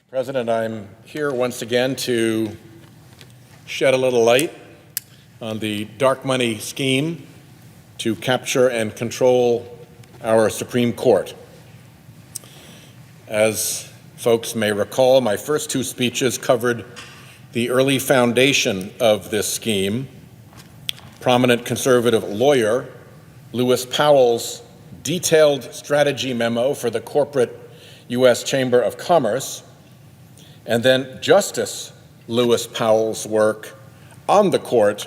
President, I'm here once again to shed a little light on the dark money scheme to capture and control our Supreme Court. As folks may recall, my first two speeches covered the early foundation of this scheme. Prominent conservative lawyer Lewis Powell's detailed strategy memo for the corporate U.S. Chamber of Commerce, and then Justice Lewis Powell's work on the court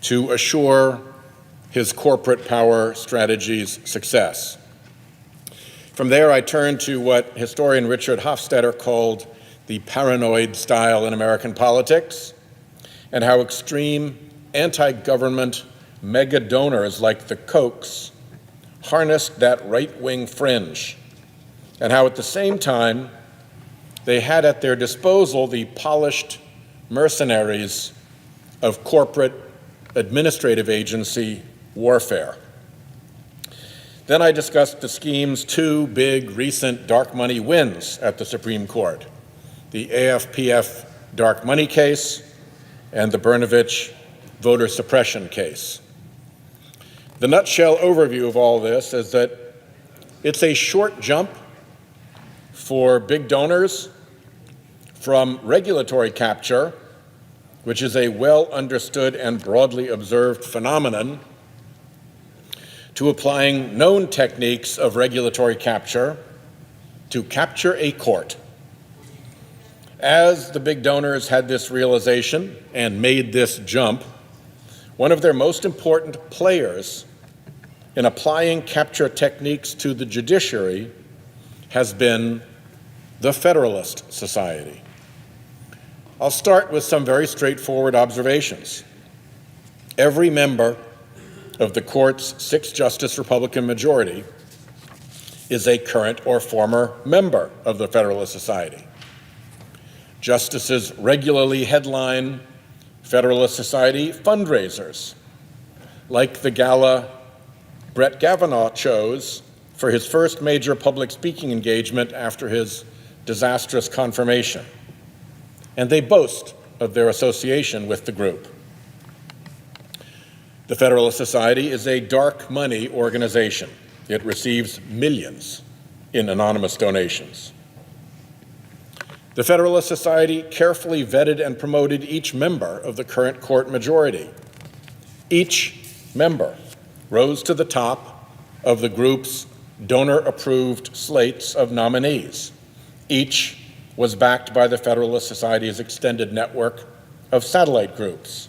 to assure his corporate power strategy's success. From there, I turned to what historian Richard Hofstadter called the paranoid style in American politics, and how extreme anti-government mega donors like the Kochs harnessed that right-wing fringe, and how at the same time they had at their disposal the polished mercenaries of corporate administrative agency warfare. Then I discussed the scheme's two big recent dark money wins at the Supreme Court, the AFPF dark money case and the Brnovich voter suppression case. The nutshell overview of all this is that it's a short jump for big donors from regulatory capture, which is a well understood and broadly observed phenomenon, to applying known techniques of regulatory capture to capture a court. As the big donors had this realization and made this jump, one of their most important players in applying capture techniques to the judiciary has been the Federalist Society. I'll start with some very straightforward observations. Every member of the court's six-justice Republican majority is a current or former member of the Federalist Society. Justices regularly headline Federalist Society fundraisers, like the gala Brett Kavanaugh chose for his first major public speaking engagement after his disastrous confirmation, and they boast of their association with the group. The Federalist Society is a dark money organization. It receives millions in anonymous donations. The Federalist Society carefully vetted and promoted each member of the current court majority. Each member rose to the top of the group's donor-approved slates of nominees. Each was backed by the Federalist Society's extended network of satellite groups.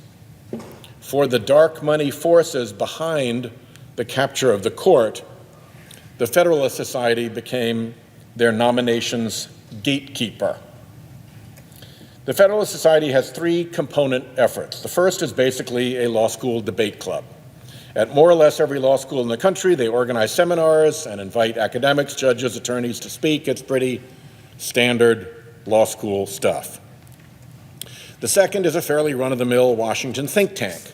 For the dark money forces behind the capture of the court, the Federalist Society became their nominations gatekeeper. The Federalist Society has three component efforts. The first is basically a law school debate club. At more or less every law school in the country, they organize seminars and invite academics, judges, attorneys to speak. It's pretty standard law school stuff. The second is a fairly run-of-the-mill Washington think tank.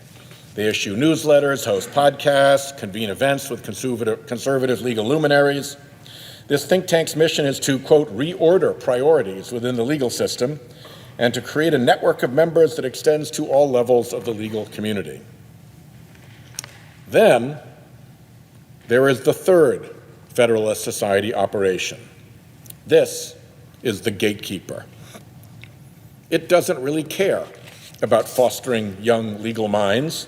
They issue newsletters, host podcasts, convene events with conservative legal luminaries. This think tank's mission is to, quote, reorder priorities within the legal system and to create a network of members that extends to all levels of the legal community. Then there is the third Federalist Society operation. This is the gatekeeper. It doesn't really care about fostering young legal minds.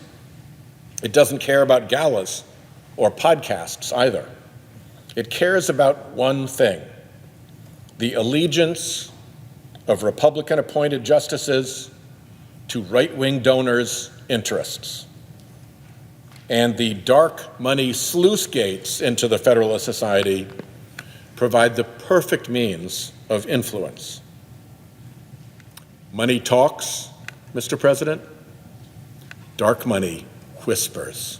It doesn't care about galas or podcasts either. It cares about one thing: the allegiance of Republican-appointed justices to right-wing donors' interests. And the dark money sluice gates into the Federalist Society provide the perfect means of influence. Money talks, Mr. President. Dark money whispers.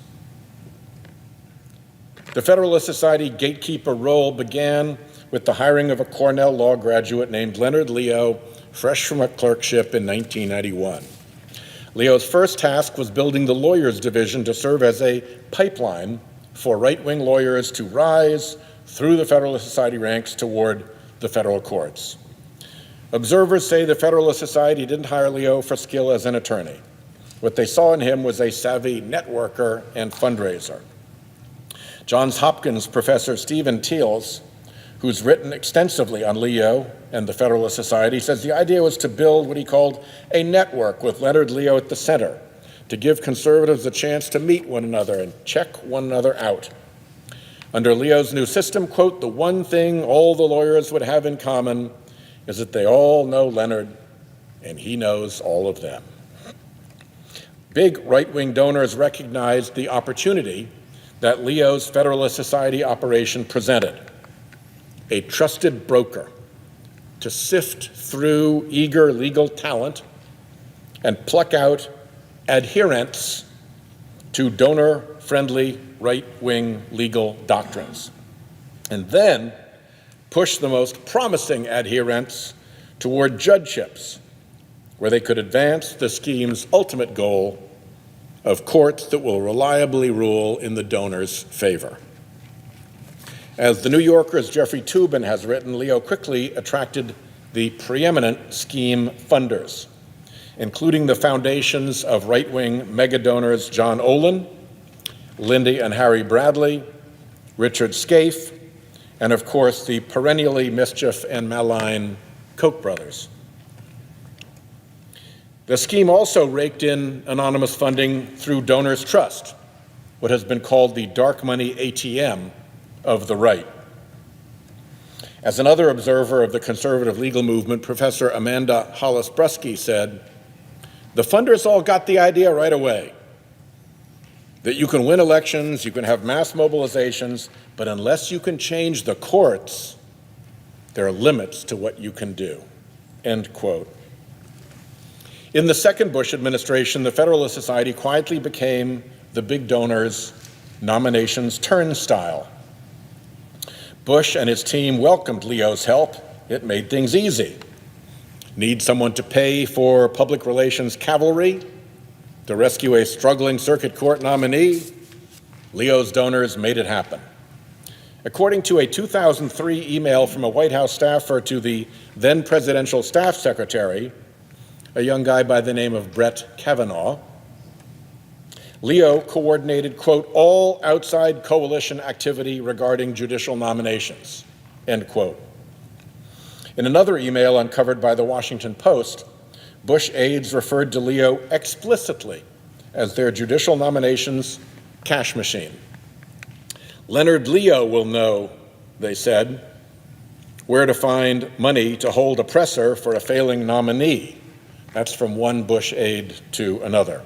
The Federalist Society gatekeeper role began with the hiring of a Cornell law graduate named Leonard Leo, fresh from a clerkship in 1991. Leo's first task was building the lawyers division to serve as a pipeline for right-wing lawyers to rise through the Federalist Society ranks toward the federal courts. Observers say the Federalist Society didn't hire Leo for skill as an attorney. What they saw in him was a savvy networker and fundraiser. Johns Hopkins professor Stephen Teals, who's written extensively on Leo and the Federalist Society, says the idea was to build what he called a network with Leonard Leo at the center, to give conservatives a chance to meet one another and check one another out. Under Leo's new system, quote, the one thing all the lawyers would have in common is that they all know Leonard and he knows all of them. Big right-wing donors recognized the opportunity that Leo's Federalist Society operation presented. A trusted broker to sift through eager legal talent and pluck out adherents to donor-friendly right-wing legal doctrines, and then push the most promising adherents toward judgeships, where they could advance the scheme's ultimate goal of courts that will reliably rule in the donor's favor. As the New Yorker's Jeffrey Toobin has written, Leo quickly attracted the preeminent scheme funders, including the foundations of right-wing megadonors John Olin, Lindy and Harry Bradley, Richard Scaife, and of course the perennially mischief and malign Koch brothers. The scheme also raked in anonymous funding through Donors Trust, what has been called the dark money ATM of the right. As another observer of the conservative legal movement, Professor Amanda Hollis-Brusky said, the funders all got the idea right away that you can win elections, you can have mass mobilizations, but unless you can change the courts, there are limits to what you can do, end quote. In the second Bush administration, the Federalist Society quietly became the big donors' nominations turnstile. Bush and his team welcomed Leo's help. It made things easy. Need someone to pay for public relations cavalry to rescue a struggling circuit court nominee? Leo's donors made it happen. According to a 2003 email from a White House staffer to the then presidential staff secretary, a young guy by the name of Brett Kavanaugh, Leo coordinated, quote, all outside coalition activity regarding judicial nominations, end quote. In another email uncovered by the Washington Post, Bush aides referred to Leo explicitly as their judicial nominations cash machine. Leonard Leo will know, they said, where to find money to hold a presser for a failing nominee. That's from one Bush aide to another.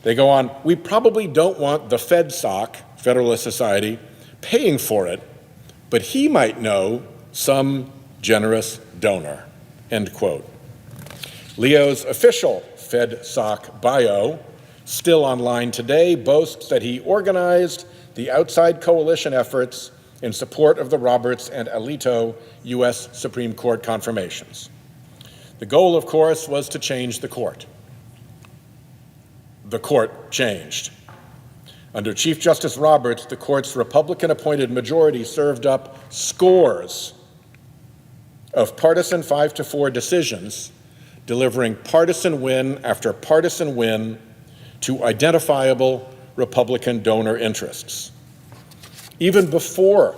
They go on, we probably don't want the FedSoc, Federalist Society, paying for it, but he might know some generous donor, end quote. Leo's official FedSoc bio, still online today, boasts that he organized the outside coalition efforts in support of the Roberts and Alito U.S. Supreme Court confirmations. The goal, of course, was to change the court. The court changed. Under Chief Justice Roberts, the court's Republican-appointed majority served up scores of partisan 5-4 decisions, delivering partisan win after partisan win to identifiable Republican donor interests. Even before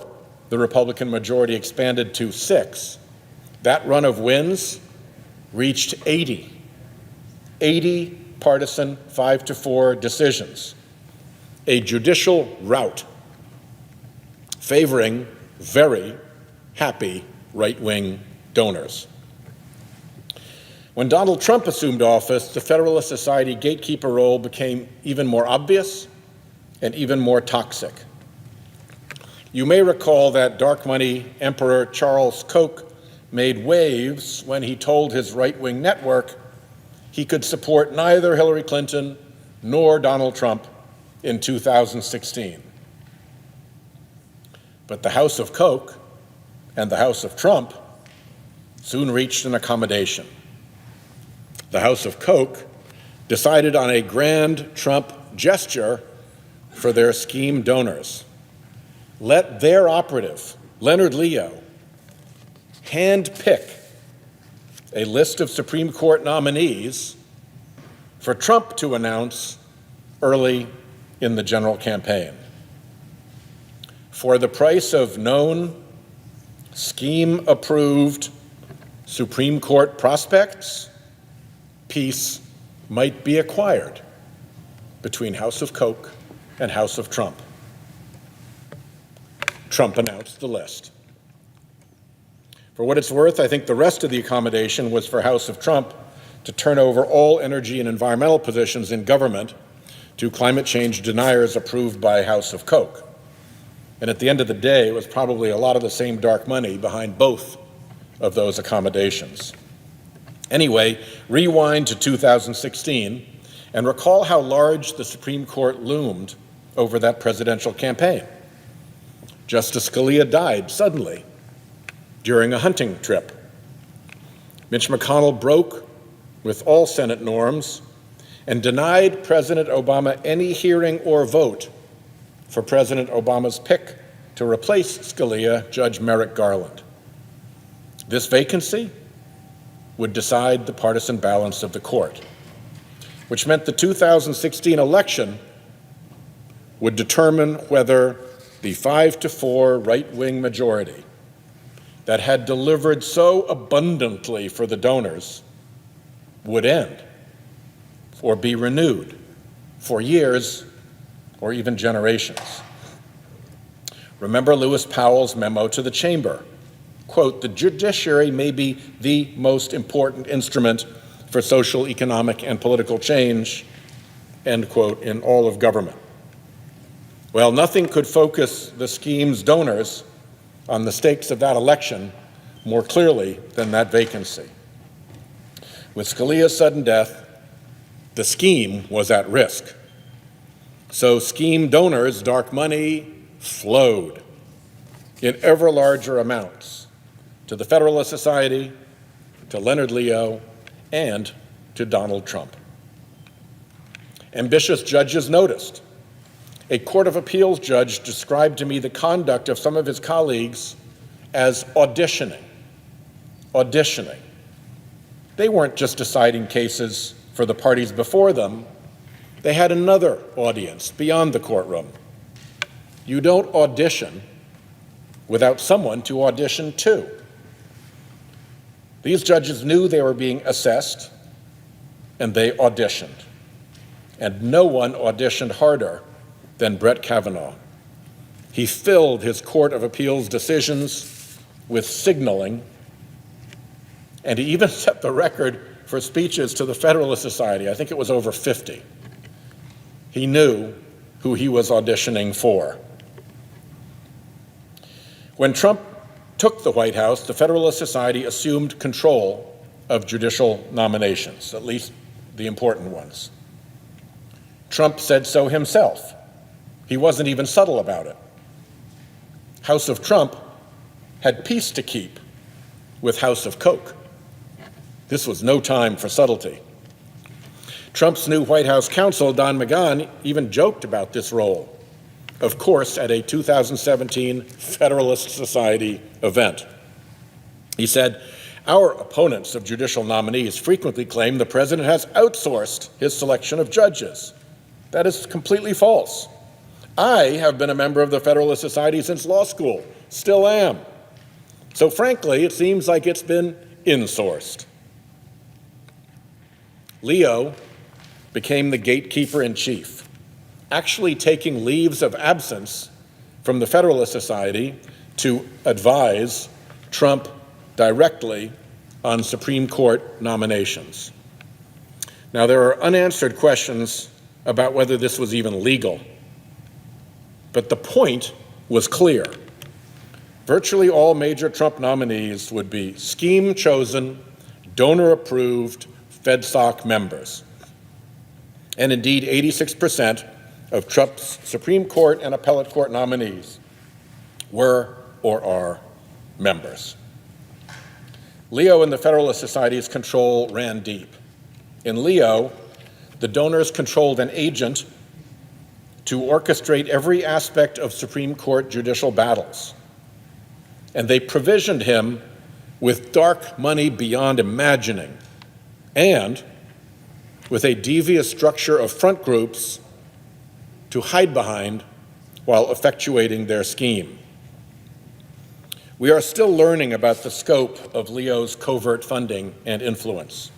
the Republican majority expanded to 6, that run of wins reached 80 partisan 5-4 decisions, a judicial rout favoring very happy right-wing donors. When Donald Trump assumed office, the Federalist Society gatekeeper role became even more obvious and even more toxic. You may recall that dark money Emperor Charles Koch made waves when he told his right-wing network he could support neither Hillary Clinton nor Donald Trump in 2016. But the House of Koch and the House of Trump soon reached an accommodation. The House of Koch decided on a grand Trump gesture for their scheme donors. Let their operative, Leonard Leo, handpick a list of Supreme Court nominees for Trump to announce early in the general campaign. For the price of known, scheme-approved Supreme Court prospects, peace might be acquired between House of Koch and House of Trump. Trump announced the list. For what it's worth, I think the rest of the accommodation was for House of Trump to turn over all energy and environmental positions in government to climate change deniers approved by House of Koch. And at the end of the day, it was probably a lot of the same dark money behind both of those accommodations. Anyway, rewind to 2016 and recall how large the Supreme Court loomed over that presidential campaign. Justice Scalia died suddenly during a hunting trip. Mitch McConnell broke with all Senate norms and denied President Obama any hearing or vote for President Obama's pick to replace Scalia, Judge Merrick Garland. This vacancy would decide the partisan balance of the court, which meant the 2016 election would determine whether the 5-4 right-wing majority that had delivered so abundantly for the donors would end or be renewed for years or even generations. Remember Lewis Powell's memo to the chamber. Quote, "The judiciary may be the most important instrument for social, economic, and political change," end quote, in all of government. Well, nothing could focus the scheme's donors on the stakes of that election more clearly than that vacancy. With Scalia's sudden death, the scheme was at risk. So scheme donors' dark money flowed in ever larger amounts to the Federalist Society, to Leonard Leo, and to Donald Trump. Ambitious judges noticed. A Court of Appeals judge described to me the conduct of some of his colleagues as auditioning. Auditioning. They weren't just deciding cases for the parties before them. They had another audience beyond the courtroom. You don't audition without someone to audition to. These judges knew they were being assessed, and they auditioned. And no one auditioned harder than Brett Kavanaugh. He filled his Court of Appeals decisions with signaling, and he even set the record for speeches to the Federalist Society. I think it was over 50. He knew who he was auditioning for. When Trump took the White House, the Federalist Society assumed control of judicial nominations, at least the important ones. Trump said so himself. He wasn't even subtle about it. House of Trump had peace to keep with House of Koch. This was no time for subtlety. Trump's new White House counsel, Don McGahn, even joked about this role, of course, at a 2017 Federalist Society event. He said, "Our opponents of judicial nominees frequently claim the president has outsourced his selection of judges. That is completely false. I have been a member of the Federalist Society since law school, still am. So frankly, it seems like it's been insourced." Leo became the gatekeeper in chief, actually taking leaves of absence from the Federalist Society to advise Trump directly on Supreme Court nominations. Now, there are unanswered questions about whether this was even legal, but the point was clear. Virtually all major Trump nominees would be scheme-chosen, donor-approved FedSoc members. And indeed, 86% of Trump's Supreme Court and appellate court nominees were or are members. Leo and the Federalist Society's control ran deep. In Leo, the donors controlled an agent to orchestrate every aspect of Supreme Court judicial battles, and they provisioned him with dark money beyond imagining, and with a devious structure of front groups to hide behind while effectuating their scheme. We are still learning about the scope of Leo's covert funding and influence.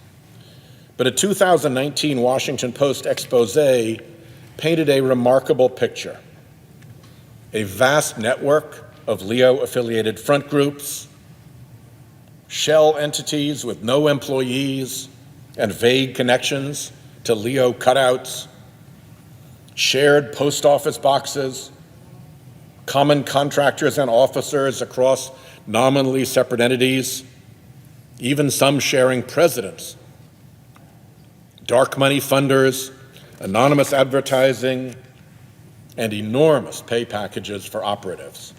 But a 2019 Washington Post expose painted a remarkable picture. A vast network of Leo-affiliated front groups, shell entities with no employees and vague connections to Leo cutouts, shared post office boxes, common contractors and officers across nominally separate entities, even some sharing presidents, dark money funders, anonymous advertising, and enormous pay packages for operatives.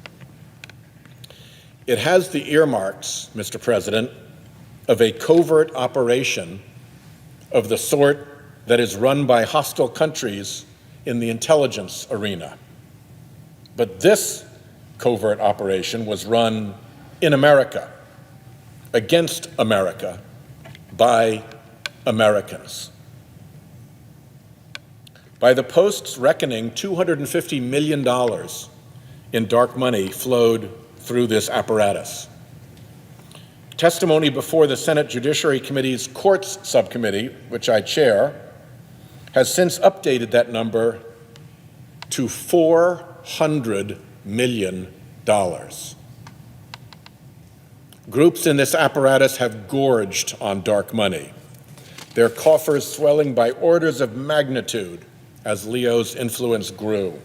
It has the earmarks, Mr. President, of a covert operation of the sort that is run by hostile countries in the intelligence arena. But this covert operation was run in America, against America, by Americans. By the Post's reckoning, $250 million in dark money flowed through this apparatus. Testimony before the Senate Judiciary Committee's Courts Subcommittee, which I chair, has since updated that number to $400 million. Groups in this apparatus have gorged on dark money, their coffers swelling by orders of magnitude as Leo's influence grew.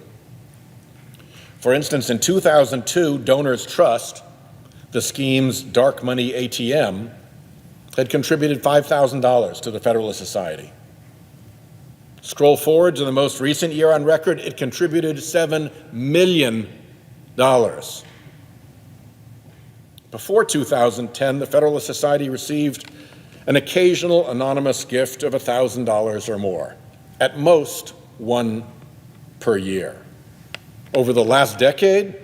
For instance, in 2002, Donors Trust, the scheme's dark money ATM, had contributed $5,000 to the Federalist Society. Scroll forward to the most recent year on record, it contributed $7 million. Before 2010, the Federalist Society received an occasional anonymous gift of $1,000 or more, at most one per year. Over the last decade,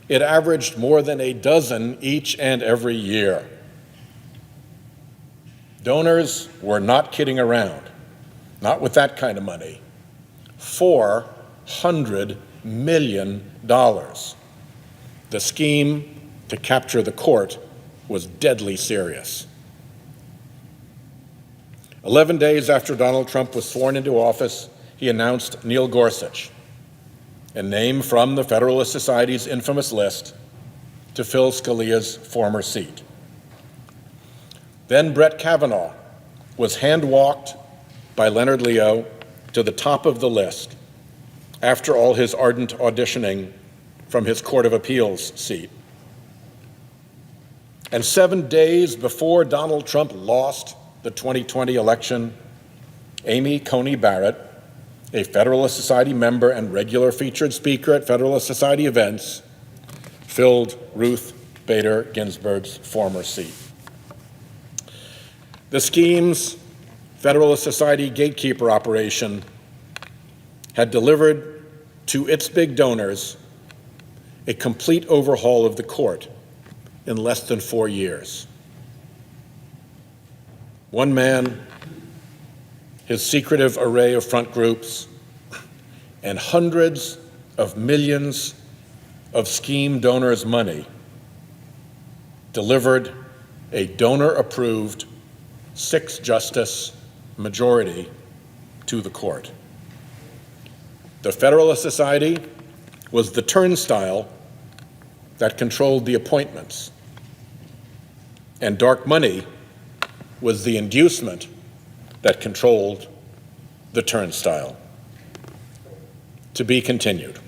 it averaged more than a dozen each and every year. Donors were not kidding around, not with that kind of money. $400 million. The scheme to capture the court was deadly serious. 11 days after Donald Trump was sworn into office, he announced Neil Gorsuch, a name from the Federalist Society's infamous list, to fill Scalia's former seat. Then Brett Kavanaugh was hand-walked by Leonard Leo to the top of the list after all his ardent auditioning from his Court of Appeals seat. And 7 days before Donald Trump lost the 2020 election, Amy Coney Barrett, a Federalist Society member and regular featured speaker at Federalist Society events, filled Ruth Bader Ginsburg's former seat. The scheme's Federalist Society gatekeeper operation had delivered to its big donors a complete overhaul of the court in less than 4 years. One man, his secretive array of front groups, and hundreds of millions of scheme donors' money delivered a donor-approved 6-justice majority to the court. The Federalist Society was the turnstile that controlled the appointments, and dark money was the inducement that controlled the turnstile. To be continued.